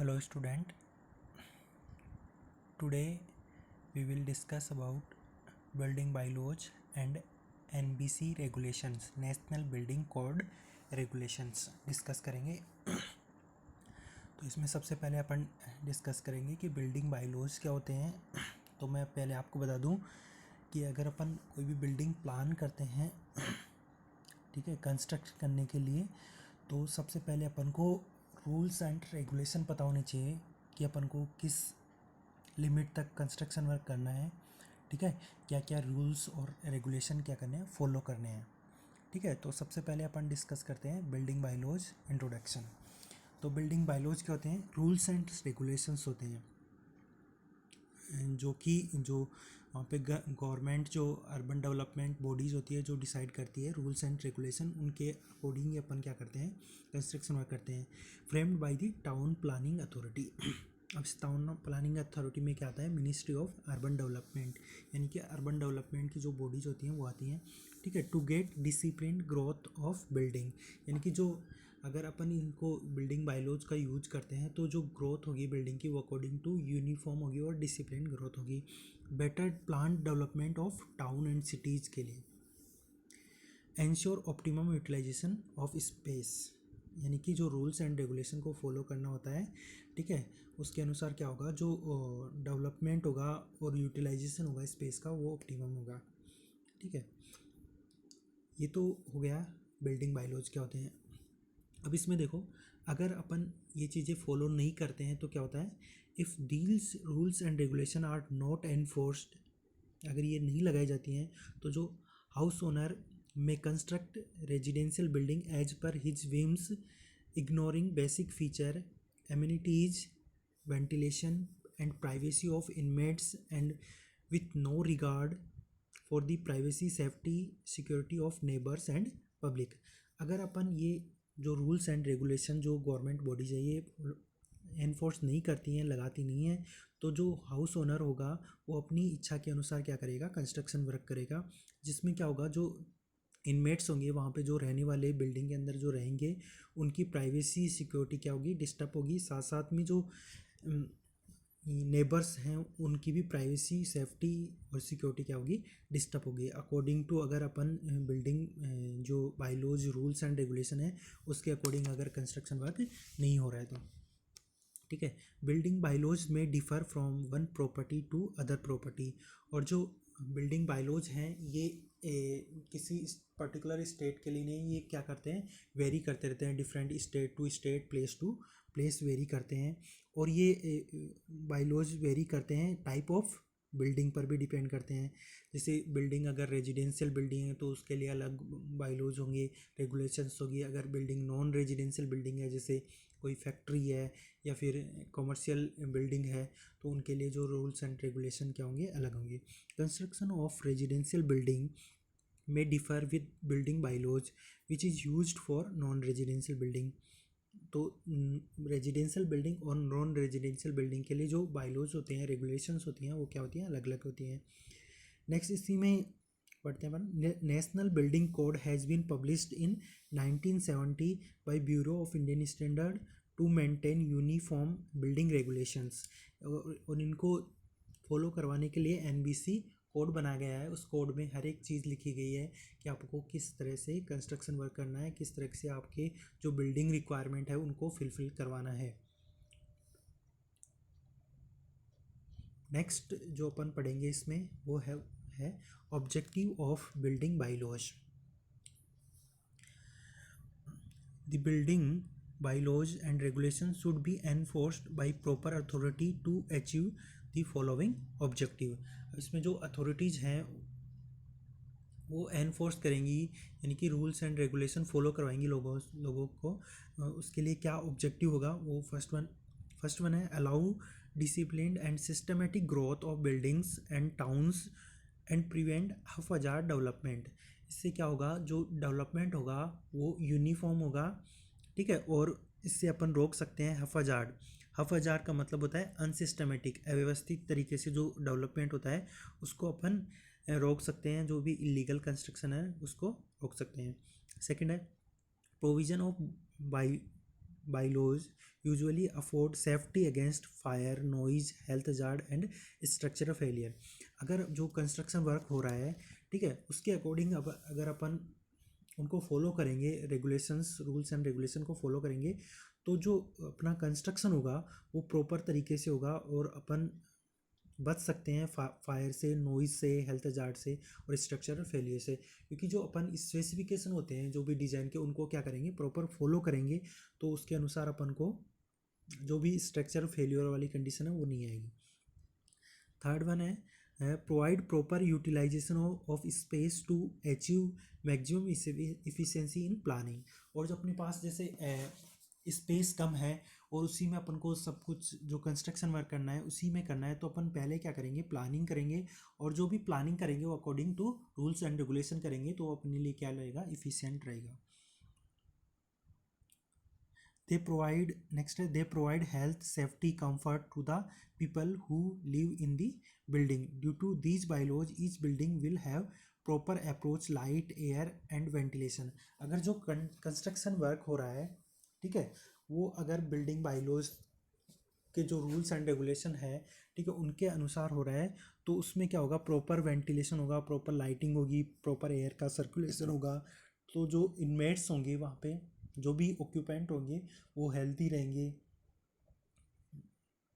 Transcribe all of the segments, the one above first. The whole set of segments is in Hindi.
Hello student, today we will discuss about building bylaws and NBC regulations, National Building Code regulations discuss करेंगे। तो इसमें सबसे पहले अपन डिस्कस करेंगे कि बिल्डिंग बायलॉज क्या होते हैं। तो मैं पहले आपको बता दूं कि अगर अपन कोई भी बिल्डिंग प्लान करते हैं, ठीक है, कंस्ट्रक्ट करने के लिए, तो सबसे पहले अपन को रूल्स एंड रेगुलेशन पता होने चाहिए कि अपन को किस लिमिट तक कंस्ट्रक्शन वर्क करना है, ठीक है, क्या क्या रूल्स और रेगुलेशन क्या करने हैं, फॉलो करने हैं, ठीक है। तो सबसे पहले अपन डिस्कस करते हैं बिल्डिंग बायलॉज इंट्रोडक्शन। तो बिल्डिंग बायलॉज क्या होते हैं? रूल्स एंड रेगुलेशंस होते हैं जो वहाँ पे गवर्नमेंट जो अर्बन डेवलपमेंट बॉडीज़ होती है जो डिसाइड करती है रूल्स एंड रेगुलेशन, उनके अकॉर्डिंग अपन क्या करते हैं, कंस्ट्रक्शन वर्क करते हैं। Framed by the town planning authority. अब इस टाउन प्लानिंग अथॉरिटी में क्या आता है? मिनिस्ट्री ऑफ अर्बन डेवलपमेंट, यानी कि अर्बन डेवलपमेंट की जो बॉडीज़ होती हैं वो आती हैं, ठीक है, to get discipline growth of building. यानी कि जो अगर अपन इनको बिल्डिंग बायलॉज का यूज करते हैं तो जो ग्रोथ होगी बिल्डिंग की वो अकॉर्डिंग टू यूनिफॉर्म होगी और डिसिप्लिन ग्रोथ होगी। Better plan development of town and cities के लिए। Ensure optimum utilization of space, यानी कि जो रूल्स एंड रेगुलेशन को फॉलो करना होता है, ठीक है, उसके अनुसार क्या होगा, जो डेवलपमेंट होगा और यूटिलाइजेशन होगा स्पेस का वो ऑप्टिमम होगा, ठीक है। ये तो हो गया बिल्डिंग बायलॉज क्या होते हैं। अब इसमें देखो, अगर अपन ये चीज़ें फॉलो नहीं करते हैं तो क्या होता है, if these rules and regulation are not enforced, अगर ये नहीं लगाई जाती हैं तो जो हाउस ओनर में construct residential building as per his whims, ignoring basic feature, amenities, ventilation and privacy of inmates and with no regard for the privacy, safety, security of neighbours and public. अगर अपन ये जो रूल्स एंड रेगुलेशन जो गवर्नमेंट बॉडीज है ये एनफोर्स नहीं करती हैं, लगाती नहीं हैं, तो जो हाउस ओनर होगा वो अपनी इच्छा के अनुसार क्या करेगा, कंस्ट्रक्शन वर्क करेगा, जिसमें क्या होगा, जो इनमेट्स होंगे वहाँ पे जो रहने वाले बिल्डिंग के अंदर जो रहेंगे उनकी प्राइवेसी सिक्योरिटी क्या होगी, डिस्टर्ब होगी। साथ साथ में जो नेबर्स हैं उनकी भी प्राइवेसी, सेफ्टी और सिक्योरिटी क्या होगी, डिस्टर्ब होगी। अकॉर्डिंग टू अगर अपन बिल्डिंग जो बायलॉज रूल्स एंड रेगुलेशन है उसके अकॉर्डिंग अगर कंस्ट्रक्शन वर्क नहीं हो रहा है तो, ठीक है। बिल्डिंग बायलॉज में differ from one property to other property. और जो बिल्डिंग बायलॉज हैं ये किसी पर्टिकुलर स्टेट के लिए नहीं, ये क्या करते हैं, वेरी करते रहते हैं, different state to state, place to place vary करते हैं। और ये बायलॉज वेरी करते हैं टाइप ऑफ बिल्डिंग पर भी डिपेंड करते हैं। जैसे बिल्डिंग अगर रेजिडेंशियल बिल्डिंग है तो उसके लिए अलग बायलॉज होंगे, रेगुलेशंस होगी। अगर बिल्डिंग नॉन रेजिडेंशियल बिल्डिंग है, जैसे कोई फैक्ट्री है या फिर कमर्शियल बिल्डिंग है, तो उनके लिए जो रूल्स एंड रेगुलेशन क्या होंगे, अलग होंगे। कंस्ट्रक्शन ऑफ रेजिडेंशियल बिल्डिंग में differ with building bylaws which is used for non residential building. तो रेजिडेंशियल बिल्डिंग और नॉन रेजिडेंशियल बिल्डिंग के लिए जो बायलॉज होते हैं, रेगुलेशंस होती हैं, वो क्या होती हैं, अलग अलग होती हैं। नेक्स्ट इसी में पढ़ते हैं अपन, national building code has been published in 1970 by bureau of Indian standard to maintain uniform building regulations. और इनको फॉलो करवाने के लिए एनबीसी कोड बनाया गया है। उस कोड में हर एक चीज़ लिखी गई है कि आपको किस तरह से कंस्ट्रक्शन वर्क करना है, किस तरह से आपके जो बिल्डिंग रिक्वायरमेंट है उनको फुलफिल करवाना है। नेक्स्ट जो अपन पढ़ेंगे इसमें वो है objective of building bylaws. The building bylaws and regulations should be enforced by proper authority to achieve the following objective। इसमें जो अथॉरिटीज़ हैं वो एनफोर्स करेंगी, यानी कि रूल्स एंड रेगुलेशन फॉलो करवाएंगी लोगों को। उसके लिए क्या ऑब्जेक्टिव होगा, वो फर्स्ट वन है allow disciplined and systematic growth of buildings and towns and prevent haphazard development. इससे क्या होगा, जो डेवलपमेंट होगा वो यूनिफॉर्म होगा, ठीक है, और इससे अपन रोक सकते हैं हफाजार्ड। हफाजार का मतलब होता है अनसिस्टमेटिक, अव्यवस्थित तरीके से जो डेवलपमेंट होता है उसको अपन रोक सकते हैं, जो भी इलीगल कंस्ट्रक्शन है उसको रोक सकते हैं। सेकंड है provision of bylaws usually afford safety against fire, noise, health hazard and structural failure. अगर जो कंस्ट्रक्शन वर्क हो रहा है, ठीक है, उसके अकॉर्डिंग अब अगर अपन उनको फॉलो करेंगे, रेगुलेशंस, रूल्स एंड रेगुलेशन को फॉलो करेंगे, तो जो अपना कंस्ट्रक्शन होगा वो प्रॉपर तरीके से होगा और अपन बच सकते हैं फायर से, नॉइज़ से, हेल्थ हजार्ड से और स्ट्रक्चरल फेलियर से। क्योंकि जो अपन स्पेसिफिकेशन होते हैं जो भी डिज़ाइन के, उनको क्या करेंगे, प्रॉपर फॉलो करेंगे, तो उसके अनुसार अपन को जो भी स्ट्रक्चरल फेलियर वाली कंडीशन है वो नहीं आएगी। थर्ड वन है provide proper utilization of space to achieve maximum efficiency in planning. और जो अपने पास जैसे स्पेस कम है और उसी में अपन को सब कुछ जो कंस्ट्रक्शन वर्क करना है उसी में करना है, तो अपन पहले क्या करेंगे, प्लानिंग करेंगे, और जो भी प्लानिंग करेंगे वो according to rules and regulation करेंगे, तो वो अपने लिए क्या रहेगा, इफिशिएंट रहेगा। They provide health, safety, comfort to the people who live in the building. Due to these bylaws, each building will have proper approach, light, air and ventilation. अगर जो कंस्ट्रक्शन वर्क हो रहा है, ठीक है, वो अगर बिल्डिंग बाइलॉज के जो रूल्स एंड रेगुलेशन है, ठीक है, उनके अनुसार हो रहा है, तो उसमें क्या होगा, प्रॉपर वेंटिलेशन होगा, प्रॉपर लाइटिंग होगी, प्रॉपर एयर का सर्कुलेशन होगा, तो जो इनमेट्स होंगे वहाँ पे, जो भी ऑक्यूपेंट होंगे वो हेल्दी रहेंगे,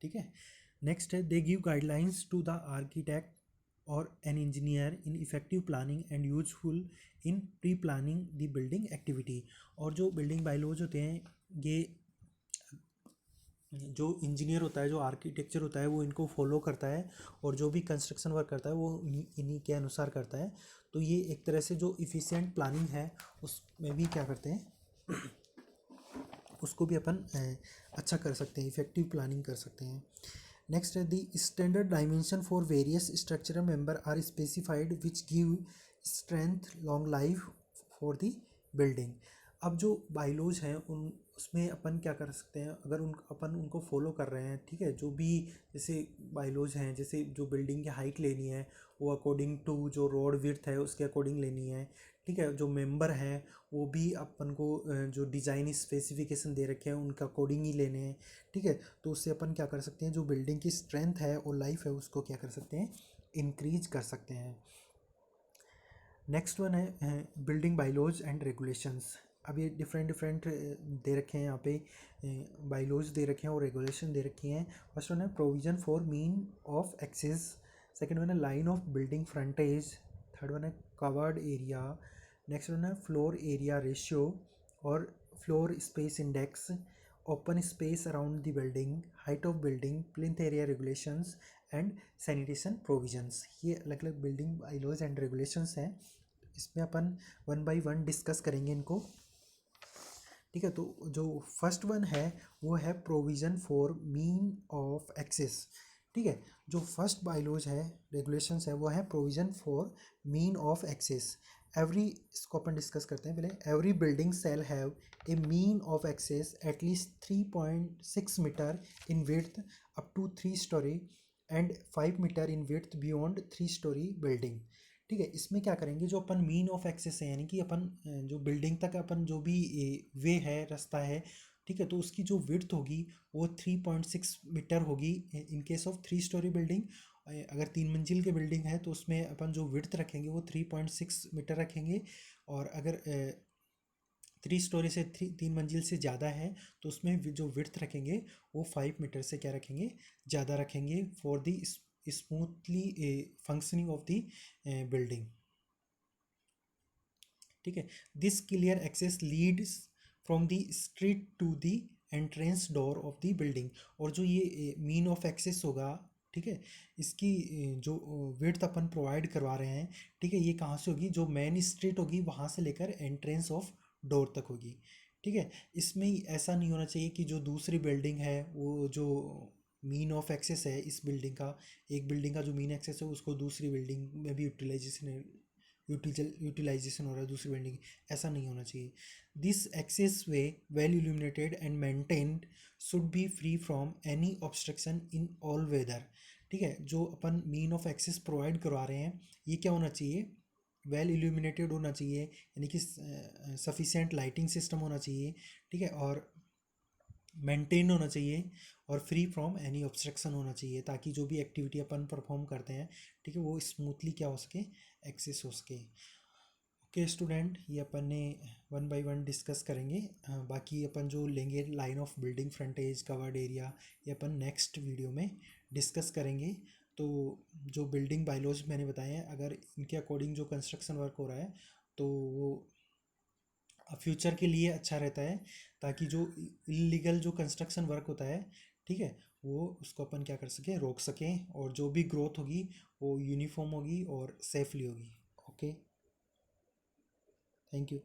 ठीक है। नेक्स्ट है they give guidelines to the architect और an engineer in effective planning and useful in pre planning the building activity. और जो बिल्डिंग बाइलॉज होते हैं, ये जो इंजीनियर होता है, जो आर्किटेक्चर होता है, वो इनको फॉलो करता है, और जो भी कंस्ट्रक्शन वर्क करता है वो इन्हीं के अनुसार करता है। तो ये एक तरह से जो इफ़िशिएंट प्लानिंग है उसमें भी क्या करते हैं, उसको भी अपन अच्छा कर सकते हैं, इफेक्टिव प्लानिंग कर सकते हैं। नेक्स्ट है the standard dimension for various structural member are specified which give strength long life for the building. अब जो बाइलॉज हैं उन उसमें अपन क्या कर सकते हैं, अगर अपन उनको फॉलो कर रहे हैं, ठीक है, जो भी जैसे बाइलॉज हैं, जैसे जो बिल्डिंग की हाइट लेनी है वो अकॉर्डिंग टू जो रोड विड्थ है उसके अकॉर्डिंग लेनी है, ठीक है, जो मेंबर हैं वो भी अपन को जो डिज़ाइन स्पेसिफिकेशन दे रखे हैं उनका अकॉर्डिंग ही लेने हैं, ठीक है। तो उससे अपन क्या कर सकते हैं, जो बिल्डिंग की स्ट्रेंथ है और लाइफ है उसको क्या कर सकते हैं, इंक्रीज कर सकते हैं। नेक्स्ट वन है बिल्डिंग बाइलॉज एंड रेगुलेशंस। अब ये डिफरेंट डिफरेंट दे रखे हैं यहाँ पे, बाइलॉज दे रखे हैं और रेगुलेशन दे रखी हैं। फर्स्ट वन है provision for mean of access, second one है line of building frontage, third one है कवर्ड एरिया, नेक्स्ट वन है फ्लोर एरिया रेशियो और floor space index, open space around the building, height of building, plinth area regulations and sanitation provisions. ये अलग अलग बिल्डिंग बाइलॉज एंड रेगुलेशंस हैं, इसमें अपन वन बाय वन डिस्कस करेंगे इनको, ठीक है। तो जो फर्स्ट वन है वो है provision for mean of access, ठीक है। जो फर्स्ट बाइलॉज है, रेगुलेशंस है, वो है provision for mean of access. Every, इसको अपन डिस्कस करते हैं पहले। Every building shall have a mean of access at least 3.6 meter in width up to 3 story and 5 meter in width beyond 3 story building, ठीक है। इसमें क्या करेंगे, जो अपन मीन ऑफ एक्सेस है, यानी कि अपन जो बिल्डिंग तक अपन जो भी वे है, रास्ता है, ठीक है, तो उसकी जो विड्थ होगी वो 3.6 मीटर होगी in case of 3 story building. अगर 3 मंजिल के बिल्डिंग है तो उसमें अपन जो विड्थ रखेंगे वो 3.6 मीटर रखेंगे, और अगर 3 स्टोरी से 3 मंजिल से ज़्यादा है तो उसमें जो विड्थ रखेंगे वो 5 मीटर से क्या रखेंगे, ज़्यादा रखेंगे, for the smoothly functioning of the building, ठीक है। This clear access leads from the street to the entrance door of the building. और जो ये मीन ऑफ एक्सेस होगा, ठीक है, इसकी जो विड्थ अपन प्रोवाइड करवा रहे हैं, ठीक है, ये कहाँ से होगी, जो मेन स्ट्रीट होगी वहाँ से लेकर एंट्रेंस ऑफ डोर तक होगी, ठीक है। इसमें ऐसा नहीं होना चाहिए कि जो दूसरी बिल्डिंग है वो जो मीन ऑफ एक्सेस है इस बिल्डिंग का, एक बिल्डिंग का जो मीन एक्सेस है उसको दूसरी बिल्डिंग में भी यूटिलाइजेशन हो रहा है दूसरी बिल्डिंग, ऐसा नहीं होना चाहिए। This access way well illuminated and maintained should be free from any obstruction in all weather, ठीक है। जो अपन मीन ऑफ एक्सेस प्रोवाइड करवा रहे हैं ये क्या होना चाहिए, वेल इल्यूमिनेटेड होना चाहिए, यानी कि सफिशिएंट लाइटिंग सिस्टम होना चाहिए, ठीक है, और मेंटेन होना चाहिए और फ्री फ्रॉम एनी ऑब्स्ट्रक्शन होना चाहिए, ताकि जो भी एक्टिविटी अपन परफॉर्म करते हैं, ठीक है, वो स्मूथली क्या हो सके, एक्सेस हो सके। ओके स्टूडेंट, ये अपन ने वन बाय वन डिस्कस करेंगे। बाकी अपन जो लेंगे line of building frontage covered area, ये अपन नेक्स्ट वीडियो में डिस्कस करेंगे। तो जो बिल्डिंग बायलॉज मैंने बताए हैं, अगर इनके अकॉर्डिंग जो कंस्ट्रक्शन वर्क हो रहा है तो वो फ्यूचर के लिए अच्छा रहता है, ताकि जो इलीगल जो कंस्ट्रक्शन वर्क होता है, ठीक है, वो उसको अपन क्या कर सकें, रोक सकें, और जो भी ग्रोथ होगी वो यूनिफॉर्म होगी और सेफली होगी। Okay, thank you.